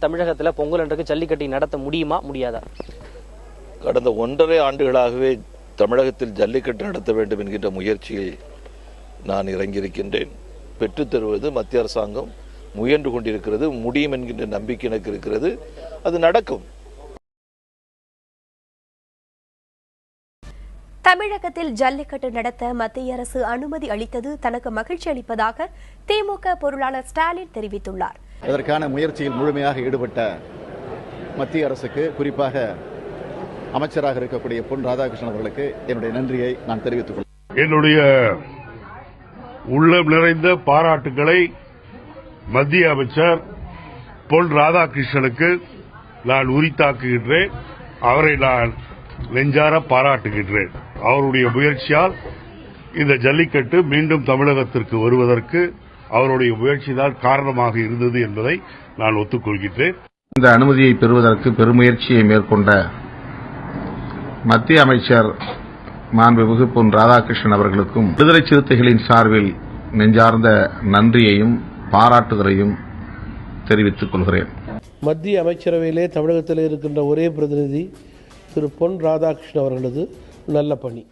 தமிழகத்தில் பொங்கல் அன்றைக்கு ஜல்லிக்கட்டை நடத்த முடியுமா முடியாதா? கடந்த 1.5 ஆண்டுகளாகவே தமிழகத்தில் ஜல்லிக்கட்டு நடத்த வேண்டும் என்கின்ற முயற்சியை நான் இறங்கியிருக்கின்றேன். பெற்றுத் தருவது மத்திய அரசாங்கம் முயன்று கொண்டிருக்கிறது. முடியும் என்கின்ற நம்பிக்கை எனக்கு இருக்கிறது. அது நடக்கும். தமிழகத்தில் ஜல்லிக்கட்டு நடத்த மத்திய அரசு அனுமதி அளித்தது தனக்கு மகிழ்ச்சி அளிப்பதாக திமுக பொருளாளர் ஸ்டாலின் தெரிவித்துள்ளார். இதற்கான முயற்சியில் முழுமையாக ஈடுபட்ட மத்திய அரசுக்கு, குறிப்பாக அமைச்சராக இருக்கக்கூடிய பொன் ராதாகிருஷ்ணன் அவர்களுக்கு என்னுடைய நன்றியை நான் தெரிவித்துக் கொள்கிறேன். என்னுடைய உள்ளம் நிறைந்த பாராட்டுகளை மத்திய அமைச்சர் பொன் ராதாகிருஷ்ணனுக்கு நான் உரித்தாக்குகின்றேன். அவரை நான் நெஞ்சார பாராட்டுகின்றேன். அவருடைய முயற்சியால் இந்த ஜல்லிக்கட்டு மீண்டும் தமிழகத்திற்கு வருவதற்கு அவருடைய முயற்சிதான் காரணமாக இருந்தது என்பதை நான் ஒத்துக்கொள்கின்றேன். இந்த அனுமதியை பெறுவதற்கு பெருமுயற்சியை மேற்கொண்ட மத்திய அமைச்சர் மாண்புமிகு பொன் ராதாகிருஷ்ணன் அவர்களுக்கும் விடுதலை சிறுத்தைகளின் சார்பில் நெஞ்சார்ந்த நன்றியையும் பாராட்டுதலையும் தெரிவித்துக் கொள்கிறேன். மத்திய அமைச்சரவையிலே தமிழகத்தில் இருக்கின்ற ஒரே பிரதிநிதி திரு பொன் ராதாகிருஷ்ணன் அவர்களது நல்ல பணி.